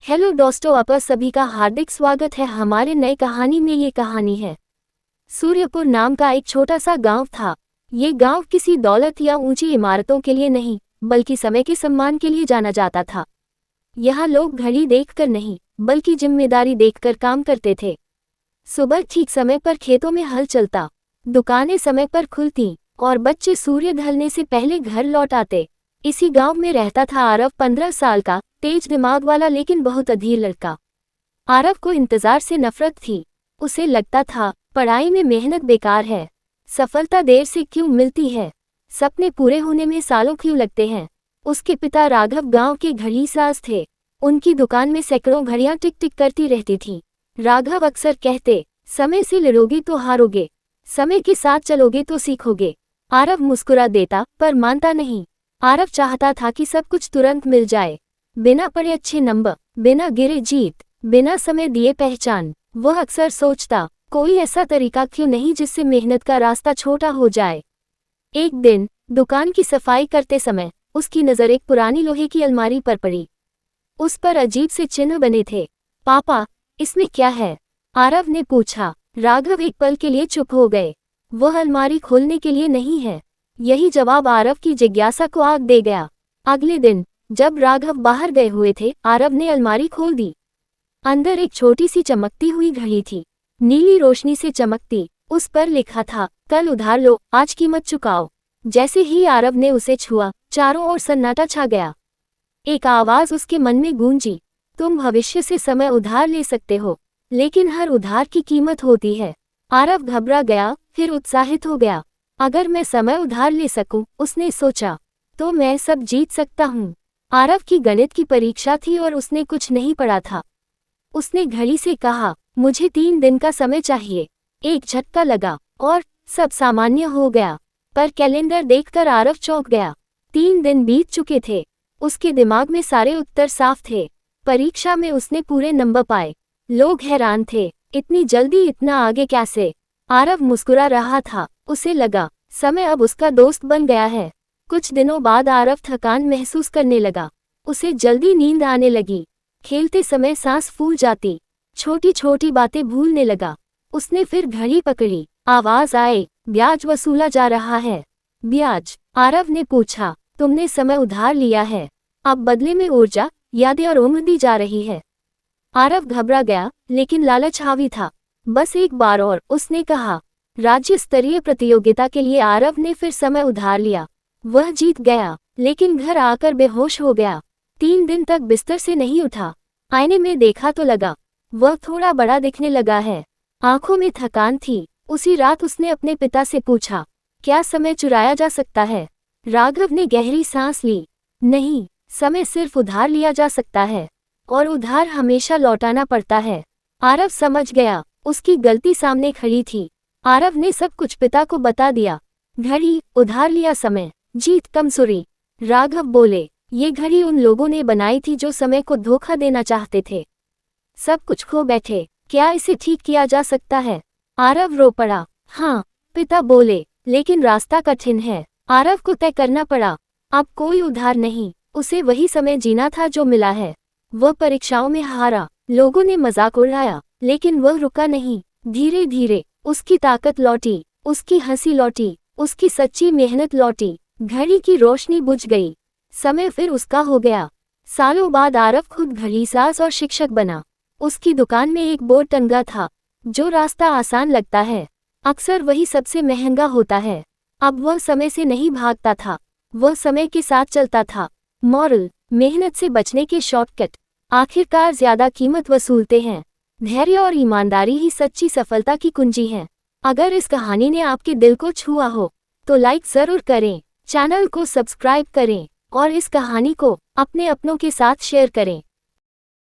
Hello दोस्तों, आप सभी का हार्दिक स्वागत है हमारे नए कहानी में। ये कहानी है सूर्यपुर नाम का एक छोटा सा गांव था। ये गांव किसी दौलत या ऊंची इमारतों के लिए नहीं, बल्कि समय के सम्मान के लिए जाना जाता था। यहाँ लोग घड़ी देखकर नहीं, बल्कि जिम्मेदारी देखकर काम करते थे। सुबह ठीक समय पर खेतों में हल चलता, दुकानें समय पर खुलती और बच्चे सूर्य ढलने से पहले घर लौट आते। इसी गांव में रहता था आरव, 15 साल का, तेज दिमाग वाला लेकिन बहुत अधीर लड़का। आरव को इंतजार से नफरत थी। उसे लगता था पढ़ाई में मेहनत बेकार है, सफलता देर से क्यों मिलती है, सपने पूरे होने में सालों क्यों लगते हैं। उसके पिता राघव गांव के घड़ीसाज थे। उनकी दुकान में सैकड़ों घड़ियां टिक टिक करती रहती थीं। राघव अक्सर कहते, समय से लड़ोगे तो हारोगे, समय के साथ चलोगे तो सीखोगे। आरव मुस्कुरा देता पर मानता नहीं। आरव चाहता था कि सब कुछ तुरंत मिल जाए, बिना पढ़े अच्छे नंबर, बिना गिरे जीत, बिना समय दिए पहचान। वह अक्सर सोचता, कोई ऐसा तरीका क्यों नहीं जिससे मेहनत का रास्ता छोटा हो जाए। एक दिन दुकान की सफाई करते समय उसकी नज़र एक पुरानी लोहे की अलमारी पर पड़ी। उस पर अजीब से चिन्ह बने थे। पापा, इसमें क्या है? आरव ने पूछा। राघव एक पल के लिए चुप हो गए। वह अलमारी खोलने के लिए नहीं है। यही जवाब आरव की जिज्ञासा को आग दे गया। अगले दिन जब राघव बाहर गए हुए थे, आरव ने अलमारी खोल दी। अंदर एक छोटी सी चमकती हुई घड़ी थी, नीली रोशनी से चमकती। उस पर लिखा था, कल उधार लो, आज कीमत चुकाओ। जैसे ही आरव ने उसे छुआ, चारों ओर सन्नाटा छा गया। एक आवाज उसके मन में गूंजी, तुम भविष्य से समय उधार ले सकते हो, लेकिन हर उधार की कीमत होती है। आरव घबरा गया, फिर उत्साहित हो गया। अगर मैं समय उधार ले सकूं, उसने सोचा, तो मैं सब जीत सकता हूं। आरव की गणित की परीक्षा थी और उसने कुछ नहीं पढ़ा था। उसने घड़ी से कहा, मुझे 3 दिन का समय चाहिए। एक झटका लगा और सब सामान्य हो गया। पर कैलेंडर देखकर आरव चौंक गया। 3 दिन बीत चुके थे। उसके दिमाग में सारे उत्तर साफ थे। परीक्षा में उसने पूरे नंबर पाए। लोग हैरान थे, इतनी जल्दी इतना आगे कैसे? आरव मुस्कुरा रहा था। उसे लगा, समय अब उसका दोस्त बन गया है। कुछ दिनों बाद आरव थकान महसूस करने लगा। उसे जल्दी नींद आने लगी। खेलते समय सांस फूल जाती। छोटी छोटी बातें भूलने लगा। उसने फिर घड़ी पकड़ी। आवाज आए, ब्याज वसूला जा रहा है। ब्याज? आरव ने पूछा। तुमने समय उधार लिया है, अब बदले में ऊर्जा, यादें और उम्र दी जा रही है। आरव घबरा गया, लेकिन लालच हावी था। बस एक बार और, उसने कहा। राज्य स्तरीय प्रतियोगिता के लिए आरव ने फिर समय उधार लिया। वह जीत गया, लेकिन घर आकर बेहोश हो गया। 3 दिन तक बिस्तर से नहीं उठा। आईने में देखा तो लगा, वह थोड़ा बड़ा दिखने लगा है। आंखों में थकान थी। उसी रात उसने अपने पिता से पूछा, क्या समय चुराया जा सकता है? राघव ने गहरी सांस ली। नहीं, समय सिर्फ उधार लिया जा सकता है, और उधार हमेशा लौटाना पड़ता है। आरव समझ गया, उसकी गलती सामने खड़ी थी। आरव ने सब कुछ पिता को बता दिया। घड़ी, उधार लिया समय, जीत कमजोरी। राघव बोले, ये घड़ी उन लोगों ने बनाई थी जो समय को धोखा देना चाहते थे। सब कुछ खो बैठे, क्या इसे ठीक किया जा सकता है? आरव रो पड़ा। हाँ, पिता बोले, लेकिन रास्ता कठिन है। आरव को तय करना पड़ा। अब कोई उधार नहीं, उसे वही समय जीना था जो मिला है। वह परीक्षाओं में हारा, लोगों ने मजाक उड़ाया, लेकिन वह रुका नहीं। धीरे धीरे उसकी ताकत लौटी, उसकी हंसी लौटी, उसकी सच्ची मेहनत लौटी। घड़ी की रोशनी बुझ गई, समय फिर उसका हो गया। सालों बाद आरव खुद घड़ीसाज और शिक्षक बना। उसकी दुकान में एक बोर्ड टंगा था, जो रास्ता आसान लगता है, अक्सर वही सबसे महंगा होता है। अब वह समय से नहीं भागता था, वह समय के साथ चलता था। मॉरल, मेहनत से बचने के शॉर्टकट आखिरकार ज्यादा कीमत वसूलते हैं। धैर्य और ईमानदारी ही सच्ची सफलता की कुंजी है। अगर इस कहानी ने आपके दिल को छुआ हो, तो लाइक जरूर करें, चैनल को सब्सक्राइब करें और इस कहानी को अपने अपनों के साथ शेयर करें।